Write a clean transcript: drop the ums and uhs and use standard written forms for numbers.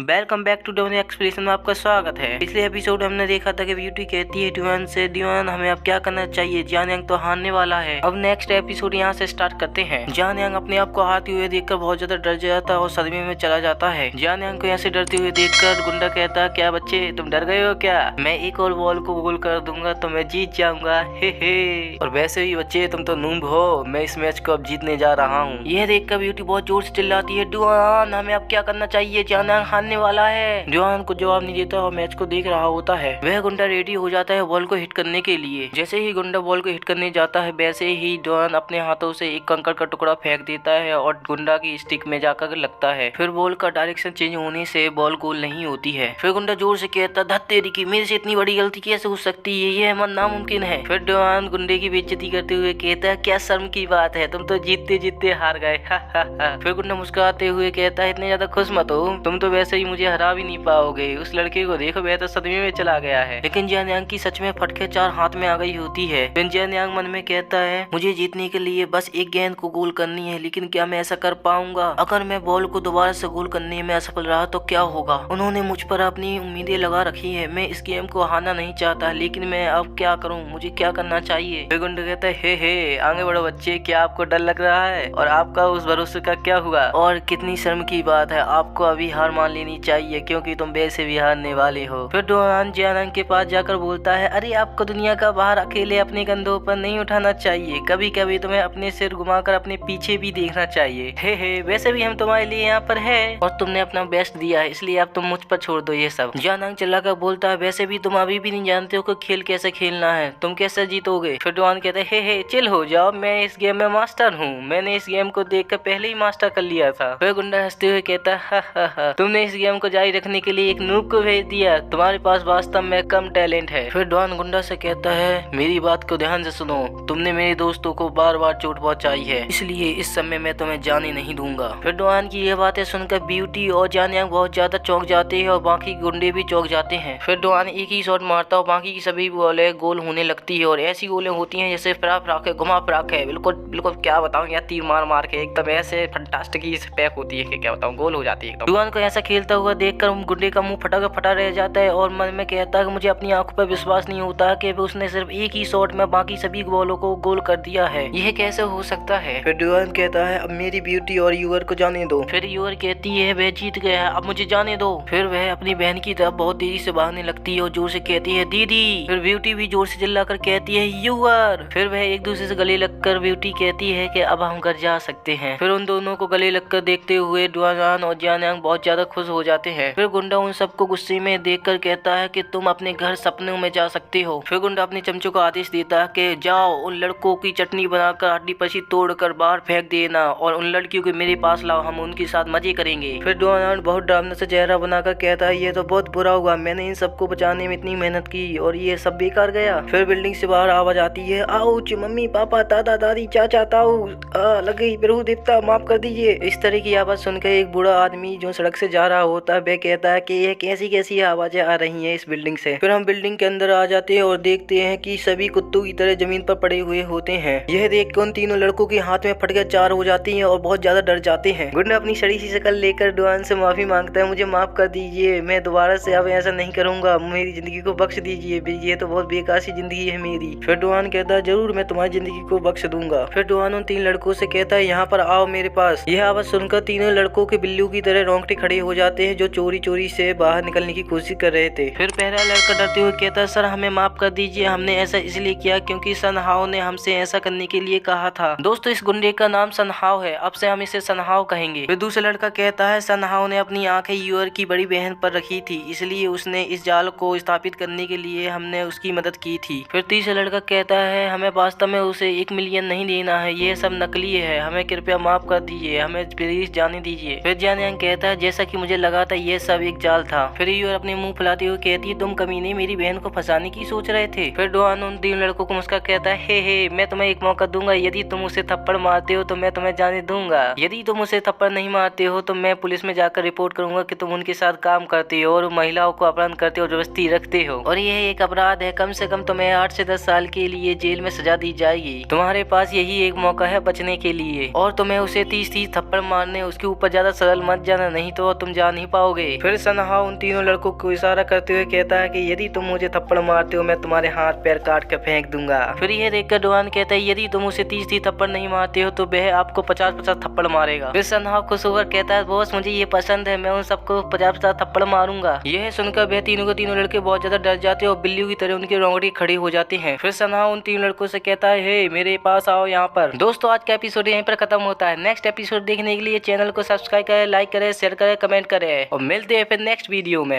Welcome back to Dawn Expression में आपका स्वागत है। पिछले एपिसोड हमने देखा था कि ब्यूटी कहती है डिवान से, डिवान हमें अब क्या करना चाहिए, जान यांग तो हारने वाला है। अब नेक्स्ट एपिसोड यहाँ से स्टार्ट करते हैं। जान यांग अपने आप को हारते हुए देखकर बहुत ज्यादा डर जाता है और सदमे में चला जाता है। जान यांग को यहाँ से डरते हुए देखकर गुंडा कहता है, क्या बच्चे तुम डर गए हो क्या, मैं एक और बॉल को गोल कर दूंगा तो मैं जीत जाऊंगा, हे। और वैसे भी बच्चे तुम तो नूब हो, मैं इस मैच को अब जीतने जा रहा हूँ। यह देखकर ब्यूटी बहुत जोर से चिल्लाती है, डिवान हमें अब क्या करना चाहिए, जान यांग हारने वाला है। डिवान को जवाब नहीं देता और मैच को देख रहा होता है। वह गुंडा रेडी हो जाता है बॉल को हिट करने के लिए। जैसे ही गुंडा बॉल को हिट करने जाता है वैसे ही डिवान अपने हाथों से एक कंकड़ का टुकड़ा फेंक देता है और गुंडा की स्टिक में जाकर लगता है। फिर बॉल का डायरेक्शन चेंज होने से बॉल गोल नहीं होती है। फिर गुंडा जोर से कहता, धत तेरी की, मेरे से इतनी बड़ी गलती कैसे हो सकती है, यह नामुमकिन है। फिर डिवान गुंडे की बेइज्जती करते हुए कहता है, क्या शर्म की बात है, तुम तो जीतते जीतते हार गए। फिर गुंडा मुस्कुराते हुए कहता है, इतने ज्यादा खुश मत हो, तुम तो वैसे ही मुझे हरा भी नहीं पाओगे। उस लड़के को देखो, वह तो सदमे में चला गया है। लेकिन जान यांग की सच में फटके 4 हाथ में आ गई होती है। फिर जान यांग मन में कहता है, मुझे जीतने के लिए बस एक गेंद को गोल करनी है, लेकिन क्या मैं ऐसा कर पाऊंगा? अगर मैं बॉल को दोबारा से गोल करने में असफल रहा तो क्या होगा? उन्होंने मुझ पर अपनी उम्मीदें लगा रखी है, मैं इस गेम को हारना नहीं चाहता, लेकिन मैं अब क्या करूँ, मुझे क्या करना चाहिए? फिर गुंडा कहता है, हे आगे बढ़ो बच्चे, क्या आपको डर लग रहा है? और आपका उस भरोसे का क्या हुआ? और कितनी शर्म की बात है, आपको अभी हार मान लेनी चाहिए क्योंकि तुम वैसे भी हारने वाले हो। फिर डिवान जान यांग के पास जाकर बोलता है, अरे आपको दुनिया का भार अकेले अपने कंधों पर नहीं उठाना चाहिए, कभी कभी तुम्हें अपने सिर घुमाकर अपने पीछे भी देखना चाहिए। हे वैसे भी हम तुम्हारे लिए यहाँ पर है और तुमने अपना बेस्ट दिया है, इसलिए अब तुम मुझ पर छोड़ दो ये सब। जान यांग चिल्लाकर बोलता है, वैसे भी तुम अभी भी नहीं जानते हो कि खेल कैसे खेलना है, तुम कैसे जीतोगे? फिर डिवान कहता है, हे चिल हो जाओ, मैं इस गेम में मास्टर हूँ, मैंने इस गेम को देखकर पहले ही मास्टर कर लिया था। फिर गुंडा हंसते हुए कहता है, तुमने इस गेम को जारी रखने के लिए एक नूब को भेज दिया, तुम्हारे पास वास्तव में कम टैलेंट है। फिर डॉन गुंडा से कहता है, मेरी बात को ध्यान से सुनो, तुमने मेरे दोस्तों को बार बार चोट पहुंचाई है, इसलिए इस समय मैं तुम्हें जाने नहीं दूंगा। फिर डॉन की यह बातें सुनकर ब्यूटी और जान यांग बहुत ज्यादा चौंक जाते हैं और बाकी गुंडे भी चौंक जाते हैं। फिर डॉन एक ही शॉट मारता और बाकी की सभी बॉलें गोल होने लगती है और ऐसी गोलें होती हैं जैसे फ्राक है, घुमा फ्राक है, बिल्कुल बिल्कुल क्या बताऊं, या तीर मार मार के एकदम ऐसे फंटास्टिक पैक होती है कि क्या बताऊं, गोल हो जाती है एकदम। डॉन को ऐसा खेलता हुआ देखकर गुंडे का मुंह फटा का फटा रह जाता है और मन में कहता है कि मुझे अपनी आंखों पर विश्वास नहीं होता कि उसने सिर्फ एक ही शॉट में बाकी सभी बॉलों को गोल कर दिया है, यह कैसे हो सकता है? फिर डॉन कहता है, अब मेरी ब्यूटी और यूअर को जाने दो। फिर यूअर कहती है, वह जीत गया है, अब मुझे जाने दो। फिर वह अपनी बहन की तरफ बहुत तेजी से भागने लगती है और जोर से कहती है, दीदी। फिर ब्यूटी भी जोर से चिल्लाकर कहती है, यूअर। फिर वह एक दूसरे से गले लगकर ब्यूटी कहती है कि अब हम घर जा सकते हैं। फिर उन दोनों को गले लगकर देखते हुए डिवान और जान यांग बहुत ज्यादा खुश हो जाते हैं। फिर गुंडा उन सबको गुस्से में देखकर कहता है कि तुम अपने घर सपनों में जा सकते हो। फिर गुंडा अपने चमचों को आदेश देता है कि जाओ उन लड़कों की चटनी बनाकर हड्डी पसी तोड़कर बाहर फेंक देना और उन लड़कियों को मेरे पास लाओ, हम उनके साथ मजे करेंगे। फिर डिवान बहुत डरावना से चेहरा बनाकर कहता है, ये तो बहुत बुरा हुआ, मैंने इन सबको बचाने में इतनी मेहनत की और ये सब बेकार गया। फिर बिल्डिंग से बाहर आवाज आती है, आउच, मम्मी पापा दादा दादी चाचा ताऊ, लग गई, प्रभु देवता माफ कर दीजिए। इस तरह की आवाज सुनकर एक बूढ़ा आदमी जो सड़क से जा रहा होता है वह कहता है कि यह कैसी कैसी आवाजें आ रही हैं इस बिल्डिंग से। फिर हम बिल्डिंग के अंदर आ जाते हैं और देखते हैं कि सभी कुत्तों की तरह जमीन पर पड़े हुए होते हैं। यह देख कर उन तीनों लड़कों के हाथ में फटकर 4 हो जाती हैं और बहुत ज्यादा डर जाते हैं। गुंडा अपनी सड़ी सी शक्ल लेकर डिवान से माफी मांगता है, मुझे माफ कर दीजिए, मैं दोबारा से अब ऐसा नहीं करूंगा, मेरी जिंदगी को बख्श दीजिए, ये तो बहुत बेकार सी जिंदगी है मेरी। फिर डिवान कहता है, जरूर मैं तुम्हारी जिंदगी को बख्श दूंगा। फिर डिवान उन 3 लड़कों से कहता है, यहाँ पर आओ मेरे पास। यह आवाज सुनकर तीनों लड़कों के बिल्लू की तरह रोंगटे खड़े हो जाते हैं जो चोरी चोरी से बाहर निकलने की कोशिश कर रहे थे। फिर पहला लड़का डरते हुए कहता है, सर हमें माफ कर दीजिए, हमने ऐसा इसलिए किया क्योंकि सनहाव ने हमसे ऐसा करने के लिए कहा था। दोस्तों इस गुंडे का नाम सनहाव है, अब से हम इसे सनहाव कहेंगे। फिर दूसरा लड़का कहता है, सनहाव ने अपनी आंखें यूअर की बड़ी बहन पर रखी थी, इसलिए उसने इस जाल को स्थापित करने के लिए हमने उसकी मदद की थी। फिर तीसरा लड़का कहता है, हमें वास्तव में उसे 1 मिलियन नहीं देना है, ये सब नकली है, हमें कृपया माफ कर दीजिए, हमें प्लीज जाने दीजिए। फिर जान यांग कहता है, जैसा कि मुझे लगा था ये सब एक जाल था। फिर यूअर अपने मुंह फुलाते हुए कहती है, तुम कमीने मेरी बहन को फंसाने की सोच रहे थे। फिर डॉन उन 3 लड़कों को मुस्कुरा कहता है, हे मैं तुम्हें एक मौका दूंगा, यदि तुम उसे थप्पड़ मारते हो तो मैं तुम्हें जाने दूंगा, यदि तुम उसे थप्पड़ नहीं मारते हो तो मैं पुलिस में जाकर रिपोर्ट करूंगा कि तुम उनके साथ काम करते हो और महिलाओं को अपहरण करते हो, जबरदस्ती रखते हो, और यह एक अपराध है, कम से कम तुम्हें 8 से 10 साल के लिए जेल में सजा दी जाएगी। तुम्हारे पास यही एक मौका है बचने के लिए और तुम्हें उसे 30 थप्पड़ मारने, उसके ऊपर ज्यादा सरल मत जाना, नहीं तो तुम जाने नहीं पाओगे। फिर सनहा उन तीनों लड़कों को इशारा करते हुए कहता है कि यदि तुम मुझे थप्पड़ मारते हो मैं तुम्हारे हाथ पैर काट कर फेंक दूंगा। फिर यह देखकर डोआन कहता है यदि तुम उसे 30 थप्पड़ नहीं मारते हो तो वह आपको 50-50 थप्पड़ मारेगा। फिर सनहा खुश होकर कहता है बॉस मुझे ये पसंद है, मैं उन सबको 50-50 थप्पड़ मारूंगा। यह सुनकर वह तीनों के तीनों लड़के बहुत ज्यादा डर जाते हैं और बिल्लियों की तरह उनके रोंगटे खड़े हो जाते हैं। फिर सनहा उन तीन लड़कों से कहता है हे मेरे पास आओ यहाँ पर। दोस्तों आज का एपिसोड यहीं पर खत्म होता है। नेक्स्ट एपिसोड देखने के लिए चैनल को सब्सक्राइब करें, लाइक करें, शेयर करें, कमेंट करें और मिलते हैं फिर नेक्स्ट वीडियो में।